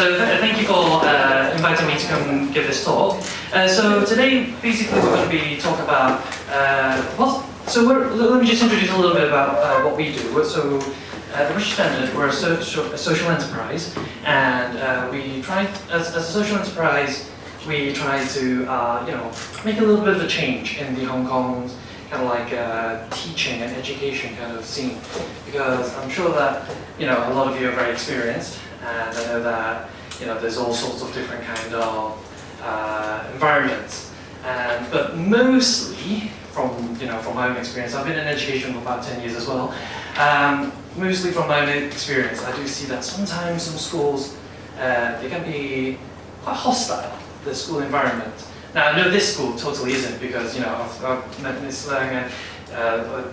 so thank you for inviting me to come give this talk. So today, basically, we're going to be talking about, let me just introduce a little bit about what we do. So, the British Standard, we're a social enterprise, and we try, as a social enterprise, we try to, make a little bit of a change in the Hong Kong's kind of like teaching and education kind of scene, because I'm sure that a lot of you are very experienced, and I know that there's all sorts of different kind of environments, but mostly from my own experience, I've been in education for about 10 years as well. Mostly from my own experience, I do see that sometimes some schools they can be quite hostile, the school environment. Now, I know this school totally isn't, because I've met Ms. Leung and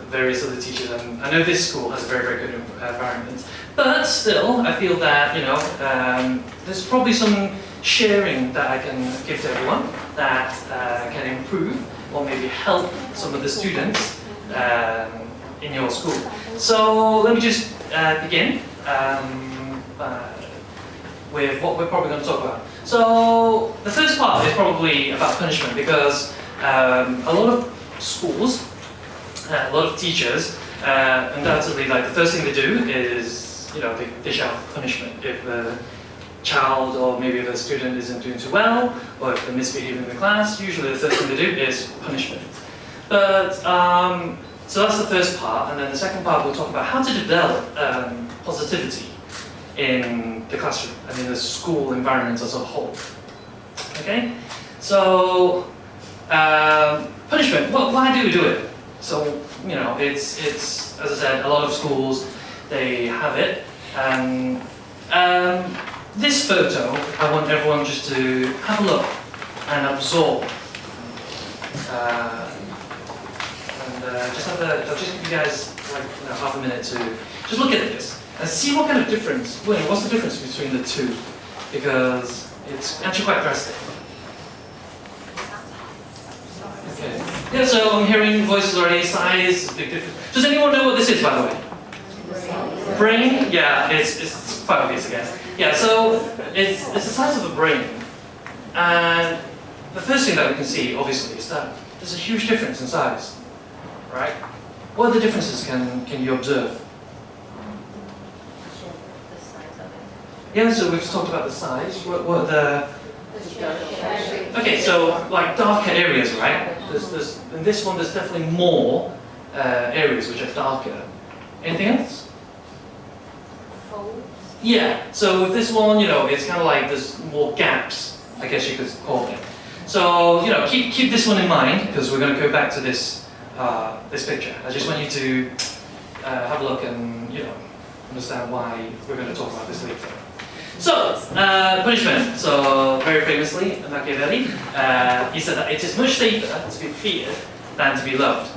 various other teachers, and I know this school has a very, very good environment. But still, I feel that there's probably some sharing that I can give to everyone that can improve or maybe help some of the students in your school. So let me just begin with what we're probably going to talk about. So the first part is probably about punishment, because a lot of schools, a lot of teachers, undoubtedly, like, the first thing they do is, they dish out punishment if the child or maybe the student isn't doing too well, or if they're misbehaving in the class. Usually the first thing they do is punishment. But so that's the first part, and then the second part we'll talk about how to develop positivity in the classroom and in the school environment as a whole. Okay, so punishment. Why do we do it? So it's as I said, a lot of schools they have it, and this photo I want everyone just to have a look and absorb. I'll just give you guys like half a minute to just look at this and see what kind of difference, what's the difference between the two, because it's actually quite drastic. Okay. Yeah, so I'm hearing voices already, size, big difference. Does anyone know what this is, by the way? Brain? Yeah, it's quite obvious, I guess. Yeah, so it's the size of a brain. And the first thing that we can see, obviously, is that there's a huge difference in size. Right? What other differences can you observe? Yeah, so we've talked about the size. What are the... Okay, so like darker areas, right? There's in this one there's definitely more areas which are darker. Anything else? Folds? Yeah, so with this one, it's kind of like there's more gaps, I guess you could call it. So, keep this one in mind, because we're going to go back to this this picture. I just want you to have a look and understand why we're going to talk about this later. So, punishment. So, very famously, Machiavelli, he said that it is much safer to be feared than to be loved,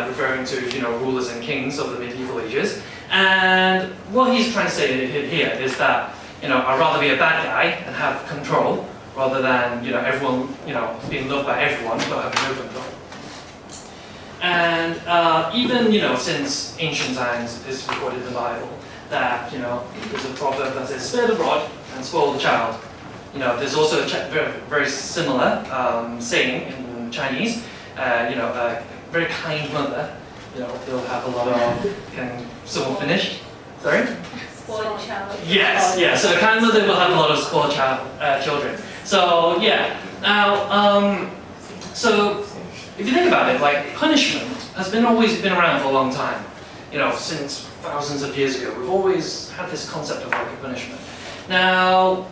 referring to rulers and kings of the medieval ages. And what he's trying to say here is that I'd rather be a bad guy and have control rather than everyone being loved by everyone but having no control. And even since ancient times, it's recorded in the Bible that there's a proverb that says spare the rod and spoil the child. There's also a very, very similar saying in Chinese. A very kind mother, they'll have a lot of. Can someone finish? Sorry. Spoiled child. Yes, yeah. So a kind mother will have a lot of spoiled children. So yeah. Now, so. If you think about it, like, punishment has always been around for a long time. Since thousands of years ago, we've always had this concept of like a punishment. Now,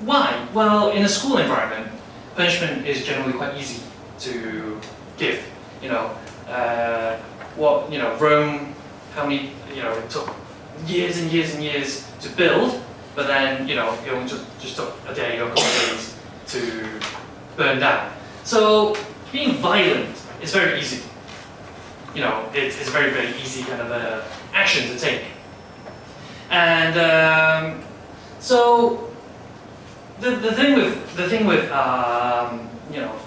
why? Well, in a school environment, punishment is generally quite easy to give. Rome, how many, it took years and years and years to build, but then, it only just took a day or a couple of days to burn down. So, being violent is very easy. It's a very, very easy kind of action to take. And so the thing with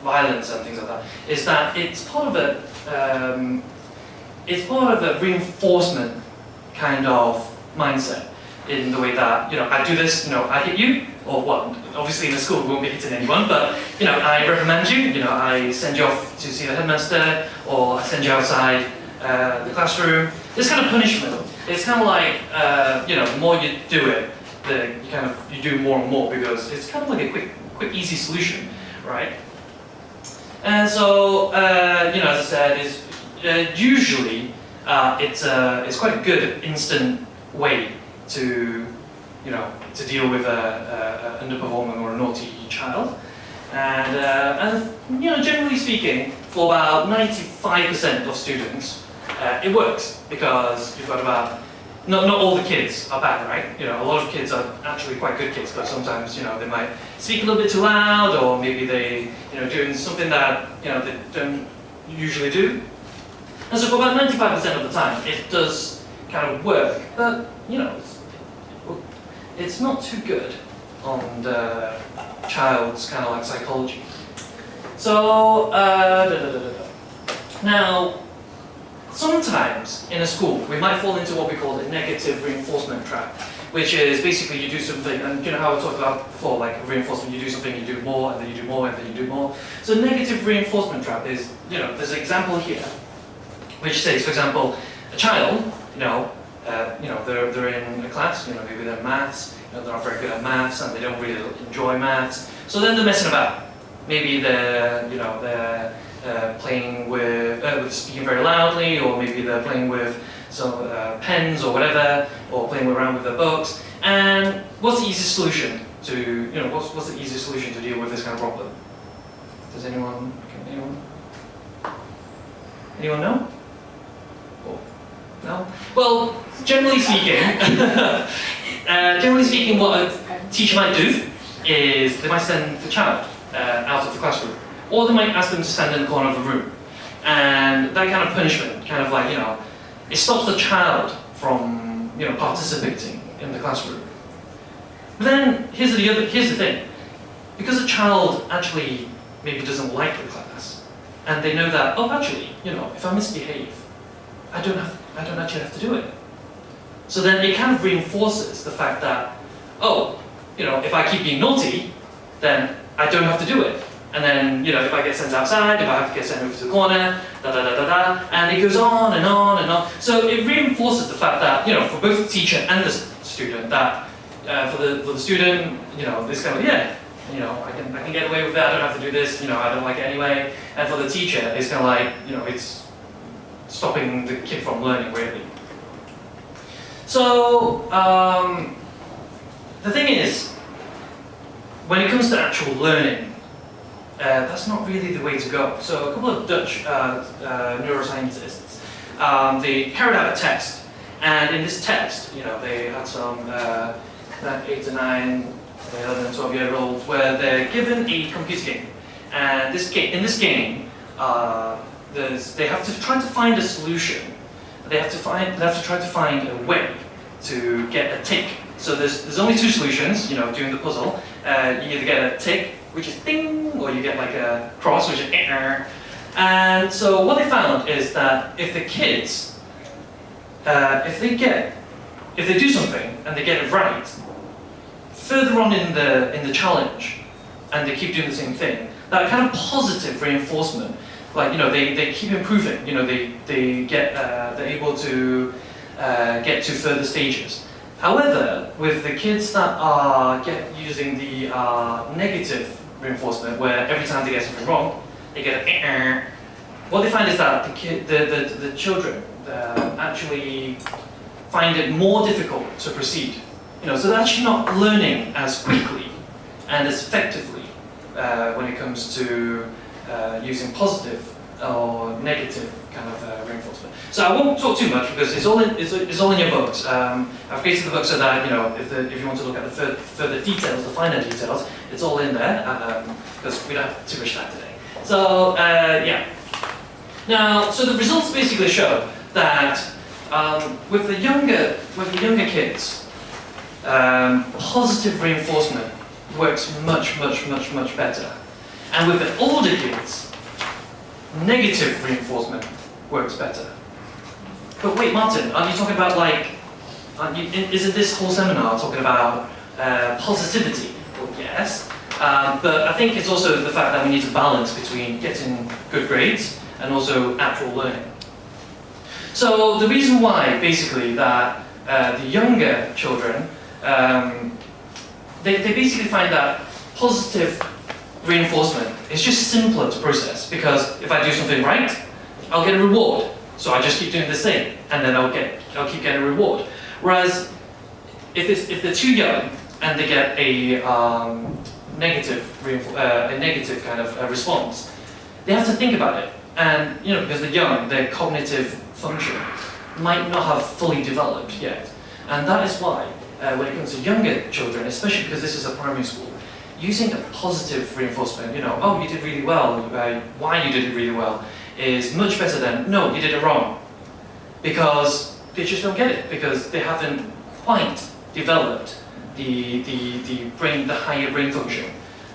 violence and things like that is that it's part of a reinforcement kind of mindset. in the way that, I do this, I hit you, or what? Obviously in the school we won't be hitting anyone, but, I reprimand you, I send you off to see the headmaster, or I send you outside the classroom. This kind of punishment, it's kind of like, the more you do it, you do more and more, because it's kind of like a quick, easy solution, right? And so, as I said, is usually it's quite a good instant way to deal with an underperforming or a naughty child. And generally speaking, for about 95% of students, it works, because you've got about, not all the kids are bad, right? A lot of kids are actually quite good kids, but sometimes, they might speak a little bit too loud, or maybe they, doing something that, they don't usually do. And so for about 95% of the time, it does kind of work, but, it's not too good on the child's kind of like psychology. So, now, sometimes in a school, we might fall into what we call the negative reinforcement trap, which is basically you do something, and how I talked about before, like reinforcement, you do something, you do more, and then you do more, and then you do more. So negative reinforcement trap is, there's an example here, which says, for example, a child, they're in a class, maybe they're maths, they're not very good at maths, and they don't really enjoy maths, so then they're messing about. Maybe they're playing with speaking very loudly, or maybe they're playing with some pens or whatever, or playing around with their books. And what's the easiest solution to what's the easiest solution to deal with this kind of problem? Does anyone know? Oh, no? Well, generally speaking, what a teacher might do is they might send the child out of the classroom, or they might ask them to stand in the corner of the room. And that kind of punishment, kind of like, it stops the child from, participating in the classroom. But then, here's the thing. Because a child actually maybe doesn't like the class, and they know that, oh, actually, if I misbehave, I don't actually have to do it. So then it kind of reinforces the fact that, oh, if I keep being naughty, then I don't have to do it. And then, if I get sent outside, if I have to get sent over to the corner, and it goes on and on and on. So it reinforces the fact that, for both the teacher and the student, that for the student, this kind of, I can get away with that, I don't have to do this, I don't like it anyway. And for the teacher, it's kind of like, it's stopping the kid from learning, really. So, the thing is, when it comes to actual learning, that's not really the way to go. So a couple of Dutch neuroscientists, they carried out a test, and in this test, they had some 8 to 9, 11, 12-year-olds where they're given a computer game, and in this game, they have to try to find a solution. They have to try to find a way to get a tick. So there's only two solutions, doing the puzzle. You either get a tick, which is ding, or you get like a cross, which is err. And so what they found is that if the kids, if they do something and they get it right, further on in the challenge, and they keep doing the same thing, that kind of positive reinforcement, like they keep improving. They're able to get to further stages. However, with the kids that are using the negative reinforcement, where every time they get something wrong, they get a what they find is that the children actually find it more difficult to proceed. So they're actually not learning as quickly and as effectively when it comes to using positive or negative kind of reinforcement. So I won't talk too much because it's all in your books. I've created the book so that if you want to look at the further details, the finer details, it's all in there because we don't have too much time today. So yeah. Now, so the results basically show that with the younger kids, positive reinforcement works much better, and with the older kids, negative reinforcement works better. But wait, Martin, are you talking about like isn't this whole seminar talking about positivity? Well, yes. But I think it's also the fact that we need to balance between getting good grades and also actual learning. So the reason why, basically, that the younger children, they basically find that positive reinforcement is just simpler to process, because if I do something right, I'll get a reward. So I just keep doing the same, and then I'll keep getting a reward. Whereas if they're too young and they get a negative kind of response, they have to think about it. And because they're young, their cognitive function might not have fully developed yet. And that is why, when it comes to younger children, especially because this is a primary school, using a positive reinforcement, oh, you did really well, why you did it really well, is much better than, no, you did it wrong. Because they just don't get it, because they haven't quite developed the higher brain function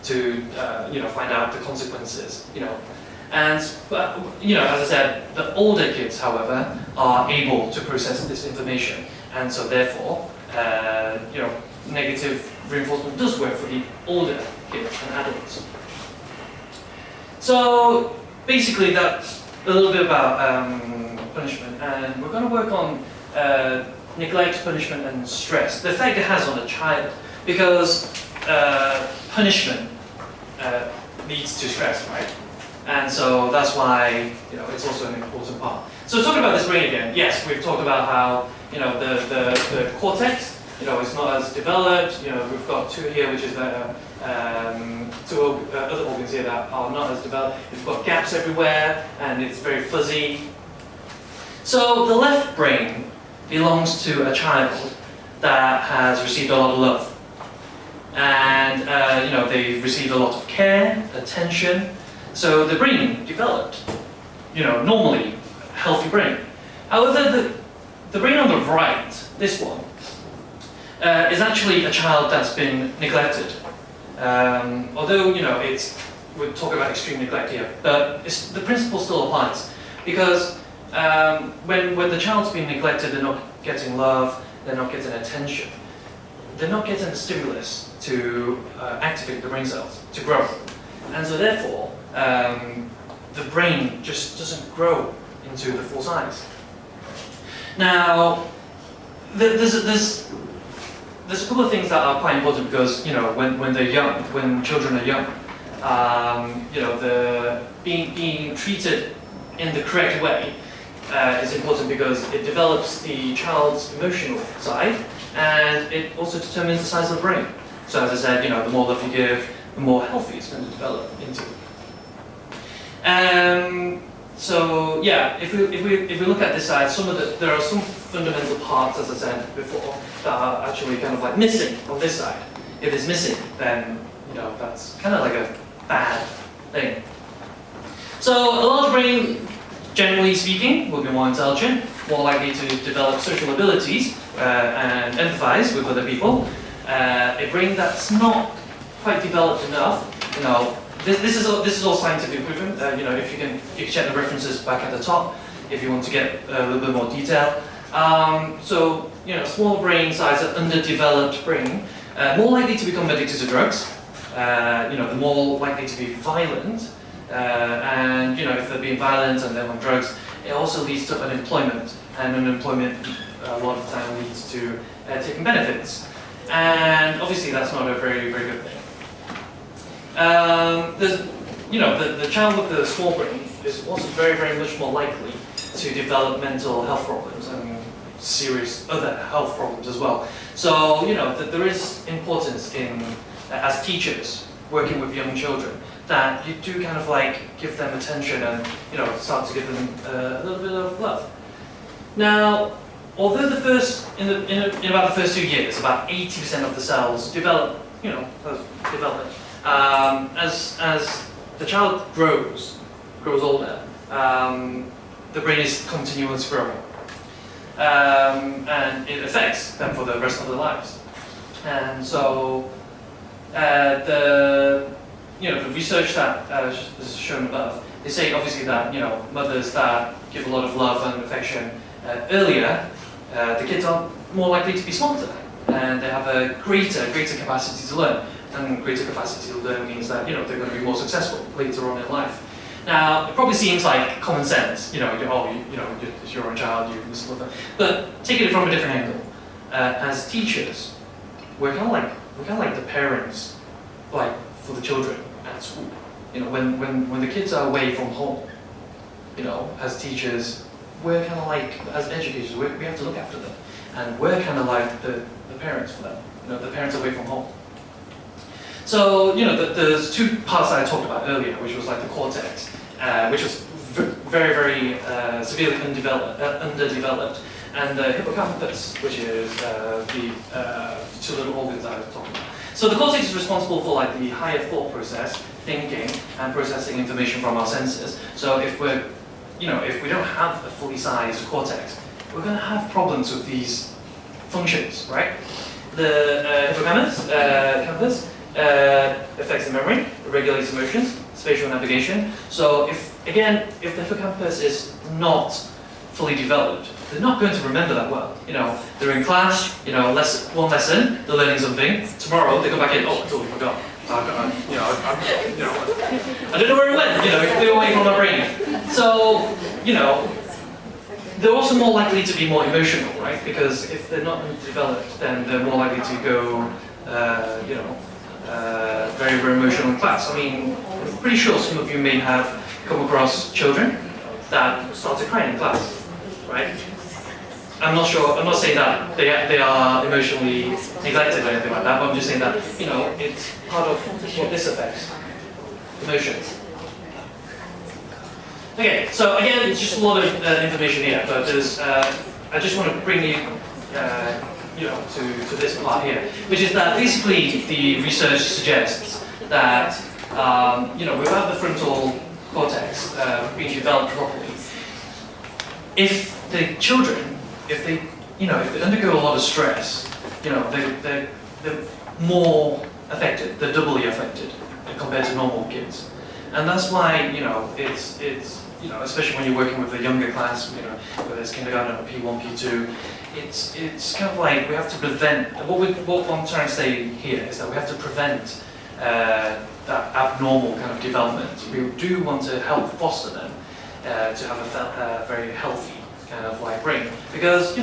to find out the consequences, And as I said, the older kids, however, are able to process this information, and so therefore, negative reinforcement does work for the older kids and adults. So basically, that's a little bit about punishment, and we're going to work on neglect, punishment, and stress. The effect it has on a child, because punishment leads to stress, right? And so that's why it's also an important part. So talking about this brain again, yes, we've talked about how the cortex is not as developed. We've got two here, which is two other organs here that are not as developed. We've got gaps everywhere, and it's very fuzzy. So the left brain belongs to a child that has received a lot of love, and they've received a lot of care, attention. So the brain developed, normally healthy brain. However, the brain on the right, this one, is actually a child that's been neglected. Although we're talking about extreme neglect here, but the principle still applies, because when the child's been neglected, they're not getting love, they're not getting attention, they're not getting the stimulus to activate the brain cells to grow, and so therefore the brain just doesn't grow into the full size. Now, there's a couple of things that are quite important, because when they're young, when children are young, the being treated in the correct way is important, because it develops the child's emotional side, and it also determines the size of the brain. So as I said, the more love you give, the more healthy it's going to develop into. So yeah, if we look at this side, there are some fundamental parts, as I said before, that are actually kind of like missing on this side. If it's missing, then that's kind of like a bad thing. So a large brain, generally speaking, will be more intelligent, more likely to develop social abilities and empathize with other people. A brain that's not quite developed enough, this is all scientifically proven. If you can check the references back at the top if you want to get a little bit more detail. So small brain size, an underdeveloped brain, more likely to become addicted to drugs. They're more likely to be violent, and if they're being violent and they're on drugs, it also leads to unemployment, and unemployment a lot of the time leads to taking benefits, and obviously that's not a very, very good thing. The child with the small brain is also very, very much more likely to develop mental health problems and serious other health problems as well. So, there is importance in, as teachers, working with young children, that you do kind of like give them attention and, start to give them a little bit of love. Now, although in about the first 2 years, about 80% of the cells develop, as the child grows older, the brain is continuously growing, and it affects them for the rest of their lives. And so, the research that is shown above, they say obviously that mothers that give a lot of love and affection earlier, the kids aren't more likely to be smarter, and they have a greater capacity to learn. And greater capacity to learn means that they're going to be more successful later on in life. Now, it probably seems like common sense, you're your own child, this sort of thing. But taking it from a different angle, as teachers, we're kind of like the parents, like for the children at school. When the kids are away from home, as teachers, we're kind of like, as educators, we have to look after them, and we're kind of like the parents for them. The parents away from home. So, there's two parts that I talked about earlier, which was like the cortex, which was very, very severely underdeveloped, and the hippocampus, which is the two little organs I was talking about. So the cortex is responsible for like the higher thought process, thinking, and processing information from our senses. So if we don't have a fully sized cortex, we're going to have problems with these functions, right? The hippocampus affects the memory, it regulates emotions, spatial navigation. So if the hippocampus is not fully developed, they're not going to remember that well. They're in class, one lesson, they're learning something. Tomorrow they go back in, oh, I totally forgot. I don't know where it went. It flew away from my brain. So, they're also more likely to be more emotional, right? Because if they're not developed, then they're more likely to go, very, very emotional in class. I mean, I'm pretty sure some of you may have come across children that started crying in class, right? I'm not saying that they are emotionally neglected or anything like that, but I'm just saying that, it's part of what this affects, emotions. Okay, so again, it's just a lot of information here, but I just want to bring you, to this part here, which is that basically the research suggests that, without the frontal cortex being developed properly, if the children, if they undergo a lot of stress, they're more affected, they're doubly affected compared to normal kids. And that's why, it's especially when you're working with a younger class, whether it's kindergarten or P1, P2, it's kind of like we have to prevent, what I'm trying to say here is that we have to prevent that abnormal kind of development. We do want to help foster them to have a very healthy kind of like brain. Because,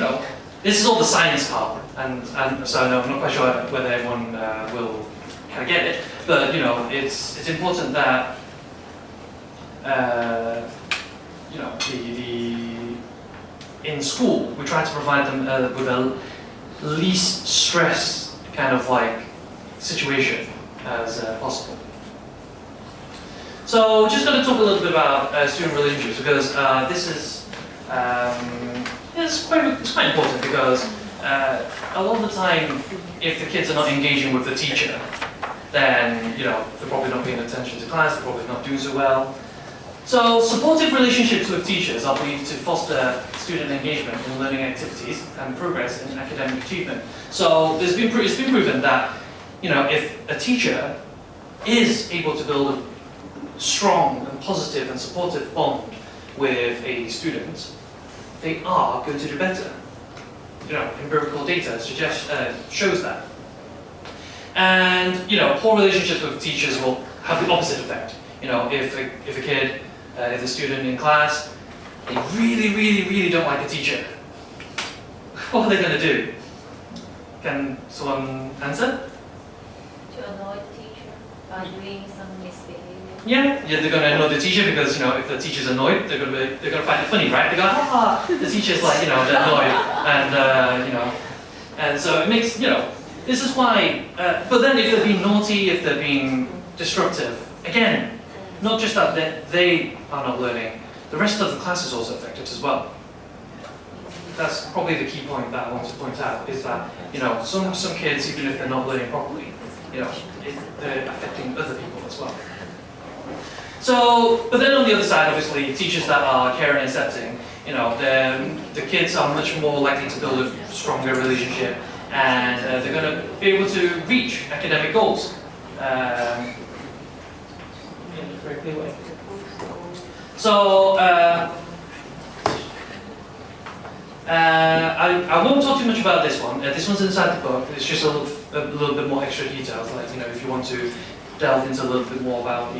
this is all the science part, and so I'm not quite sure whether everyone will kind of get it, but, it's important that in school, we try to provide them with a least stress kind of like situation as possible. So, just going to talk a little bit about student relationships, because this is it's quite important, because a lot of the time, if the kids are not engaging with the teacher, then they're probably not paying attention to class, they're probably not doing so well. So, supportive relationships with teachers are believed to foster student engagement in learning activities and progress in academic achievement. So, it's been proven that if a teacher is able to build a strong and positive and supportive bond with a student, they are going to do better. Empirical data shows that. And poor relationships with teachers will have the opposite effect. If a kid, if a student in class, they really, really, really don't like a teacher, what are they going to do? Can someone answer? To annoy the teacher by doing some misbehavior. Yeah, they're going to annoy the teacher, because if the teacher's annoyed, they're going to find it funny, right? They go, the teacher's like, they're annoyed, and and so it makes, this is why. But then if they're being naughty, if they're being disruptive, again, not just that they are not learning, the rest of the class is also affected as well. That's probably the key point that I want to point out, is that some kids, even if they're not learning properly, they're affecting other people as well. So, but then on the other side, obviously, teachers that are caring and accepting, the kids are much more likely to build a stronger relationship, and they're going to be able to reach academic goals in a very clear way. So, I won't talk too much about this one. This one's inside the book. It's just a little bit more extra details, like, you know, if you want to delve into a little bit more about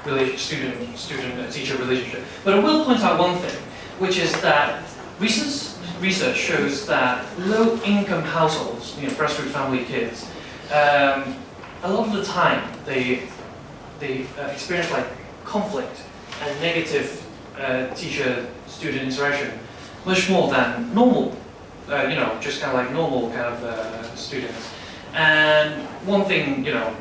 the student-teacher relationship. But I will point out one thing, which is that recent research shows that low-income households, you know, breastfeed family kids, a lot of the time they experience like conflict and negative teacher-student interaction much more than normal, you know, just kind of like normal kind of students. And one thing, you know,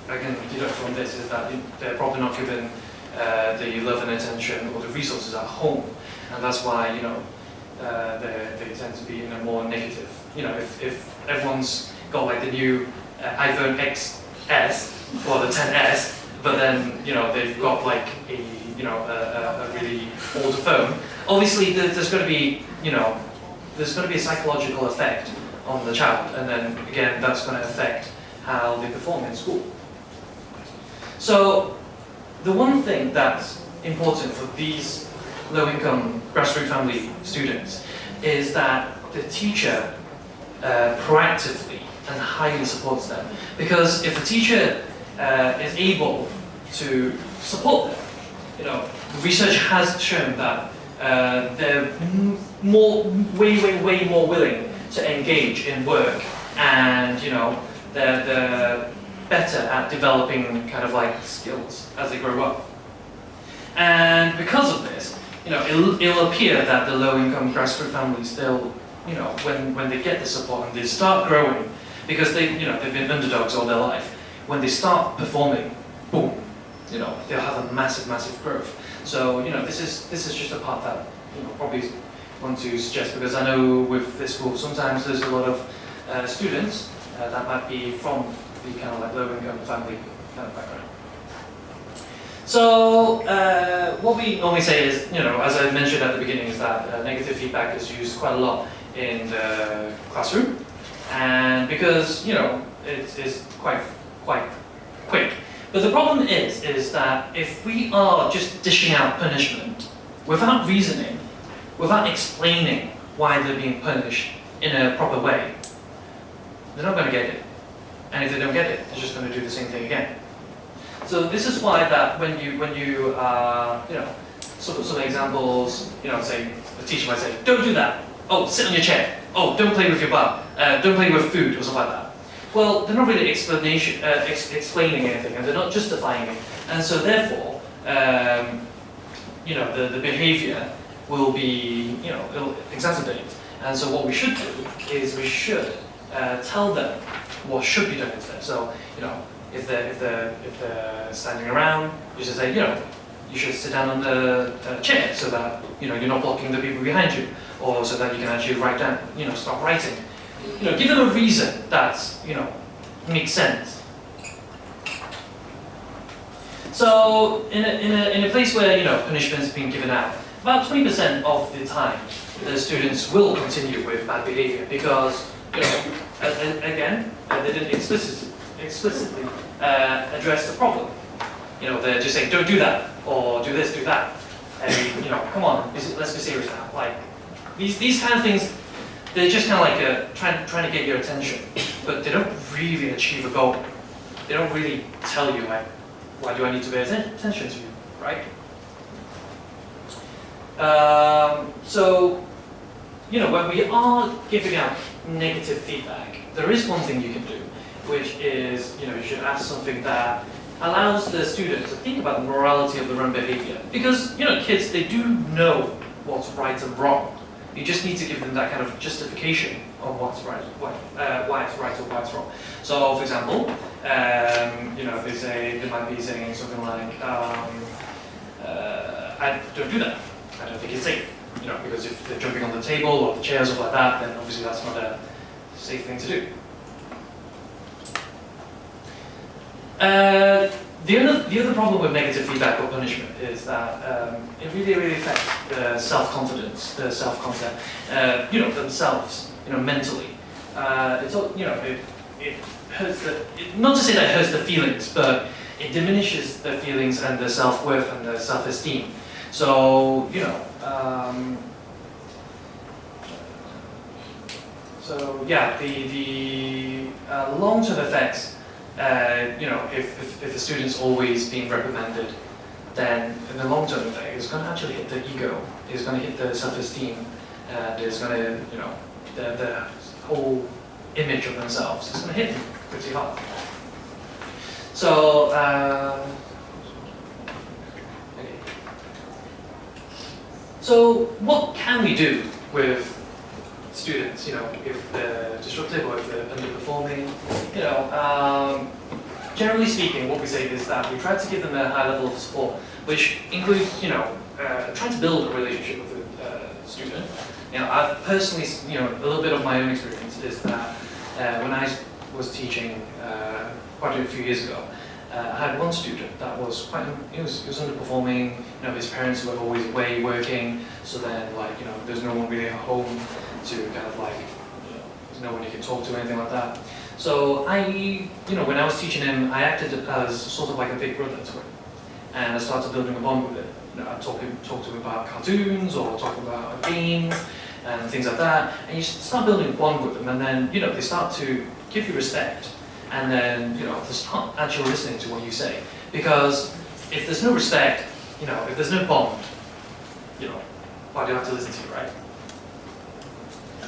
I can deduct from this is that they're probably not given the love and attention or the resources at home, and that's why, you know, they tend to be in a more negative. You know, if everyone's got like the new iPhone XS or the 10S, but then, you know, they've got like a really older phone, obviously there's going to be, you know, there's going to be a psychological effect on the child, and then again that's going to affect how they perform in school. So the one thing that's important for these low-income grassroots family students is that the teacher proactively and highly supports them. Because if the teacher is able to support them, you know, research has shown that they're way more willing to engage in work, and, you know, they're better at developing kind of like skills as they grow up. And because of this, you know, it'll appear that the low-income grassroots families, they'll, you know, when they get the support and they start growing, because they've been underdogs all their life, when they start performing, boom, you know, they'll have a massive growth. So, you know, this is just a part that, you know, probably want to suggest, because I know with this school sometimes there's a lot of students that might be from the kind of like low-income family kind of background. So what we normally say is, you know, as I mentioned at the beginning, is that negative feedback is used quite a lot in the classroom, and because, you know, it's quite quick. But the problem is that if we are just dishing out punishment without reasoning, without explaining why they're being punished in a proper way, they're not going to get it. And if they don't get it, they're just going to do the same thing again. So this is why that when you you know, some examples, you know, say the teacher might say, don't do that. Oh, sit on your chair. Oh, don't play with your butt. Don't play with food, or something like that. Well, they're not really explaining anything, and they're not justifying it. And so therefore, you know, the behavior will be, you know, it'll exacerbate. And so what we should do is we should tell them what should be done instead. So, you know, if they're standing around, you should say, you know, you should sit down on the chair so that, you know, you're not blocking the people behind you, or so that you can actually write down, you know, stop writing. You know, give them a reason that, you know, makes sense. So in a place where, you know, punishment's being given out, about 20% of the time the students will continue with bad behavior, because, you know, again, they didn't explicitly address the problem. You know, they're just saying, don't do that, or do this, do that. And, you know, come on, let's be serious now. Like, these kind of things, they're just kind of like trying to get your attention, but they don't really achieve a goal. They don't really tell you, like, why do I need to pay attention to you, right? So, you know, when we are giving out negative feedback, there is one thing you can do, which is, you know, you should ask something that allows the student to think about the morality of their own behavior. Because, you know, kids, they do know what's right and wrong. You just need to give them that kind of justification on what's right, why it's right or why it's wrong. So, for example, you know, they might be saying something like, I don't do that. I don't think it's safe. You know, because if they're jumping on the table or the chairs or like that, then obviously that's not a safe thing to do. The other problem with negative feedback or punishment is that it really affects the self-confidence, the self-concept, you know, themselves, you know, mentally. It's all, you know, it hurts not to say that it hurts the feelings, but it diminishes the feelings and the self-worth and the self-esteem. So, you know, So yeah, the long-term effects, if the student's always being reprimanded, then in the long-term effect, it's going to actually hit the ego, it's going to hit the self-esteem, and it's going to, the whole image of themselves, it's going to hit them pretty hard. So, okay. So what can we do with students, if they're disruptive or if they're underperforming? Generally speaking, what we say is that we try to give them a high level of support, which includes, trying to build a relationship with the student. I've personally, a little bit of my own experience is that when I was teaching quite a few years ago, I had one student that was he was underperforming. His parents were always away working, so then there's no one really at home to kind of there's no one you can talk to or anything like that. So when I was teaching him, I acted as sort of like a big brother to him, and I started building a bond with him. I'd talk to him about cartoons or talk about games and things like that, and you start building a bond with them, and then they start to give you respect, and then they start actually listening to what you say. Because if there's no respect, if there's no bond, why do you have to listen to you, right?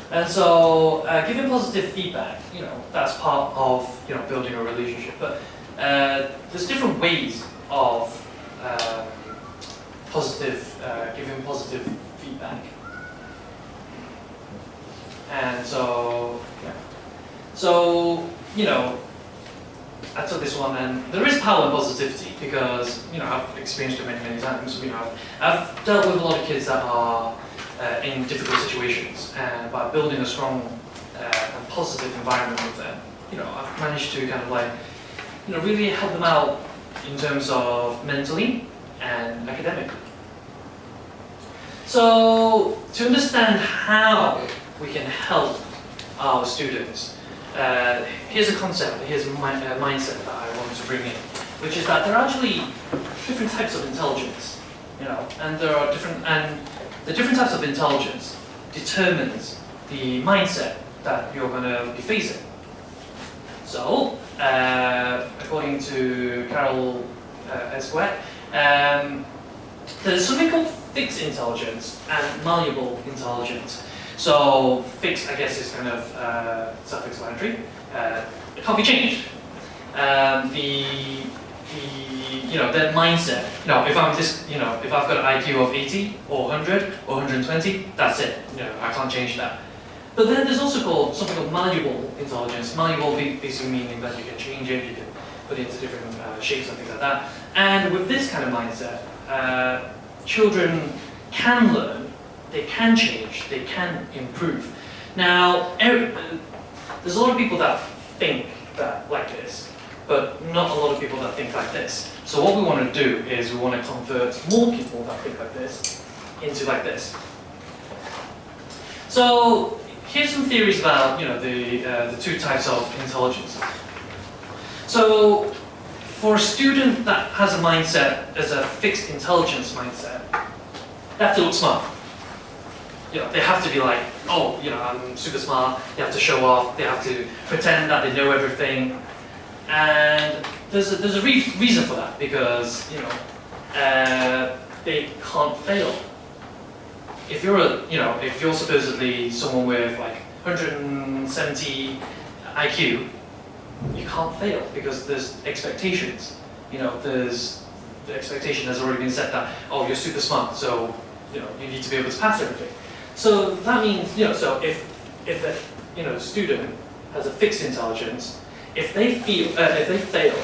And so giving positive feedback, that's part of building a relationship. But there's different ways of giving positive feedback. And so, I took this one, and there is power in positivity because I've experienced it many times. I've dealt with a lot of kids that are in difficult situations, and by building a strong and positive environment with them, I've managed to kind of really help them out in terms of mentally and academically. So to understand how we can help our students, here's a concept, here's a mindset that I want to bring in, which is that there are actually different types of intelligence, and the different types of intelligence determines the mindset that you're going to be facing. So, according to Carol Tsuen, there's something called fixed intelligence and malleable intelligence. So, fixed, I guess, is kind of self-explanatory. It can't be changed. Their mindset. If I'm if I've got an IQ of 80 or 100 or 120, that's it. I can't change that. But then there's also something called malleable intelligence. Malleable basically meaning that you can change it, you can put it into different shapes and things like that. And with this kind of mindset, children can learn, they can change, they can improve. Now, there's a lot of people that think that like this, but not a lot of people that think like this. So what we want to do is we want to convert more people that think like this into like this. So here's some theories about the two types of intelligence. So for a student that has a mindset as a fixed intelligence mindset, they have to look smart. They have to be like, oh, I'm super smart. They have to show off. They have to pretend that they know everything. And there's a reason for that, because they can't fail. If you're supposedly someone with like 170 IQ, you can't fail because there's expectations. The expectation has already been set that, oh, you're super smart, so you need to be able to pass everything. So that means so if a student has a fixed intelligence, if they fail,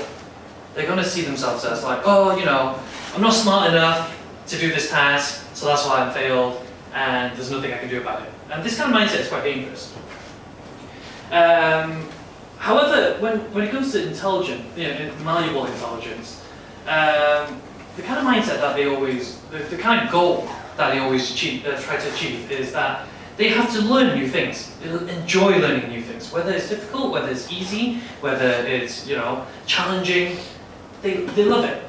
they're going to see themselves as like, oh, I'm not smart enough to do this task, so that's why I failed, and there's nothing I can do about it. And this kind of mindset is quite dangerous. However, when it comes to intelligent, malleable intelligence, the kind of mindset that they always, the kind of goal that they always try to achieve is that they have to learn new things. They enjoy learning new things, whether it's difficult, whether it's easy, whether it's challenging. They love it.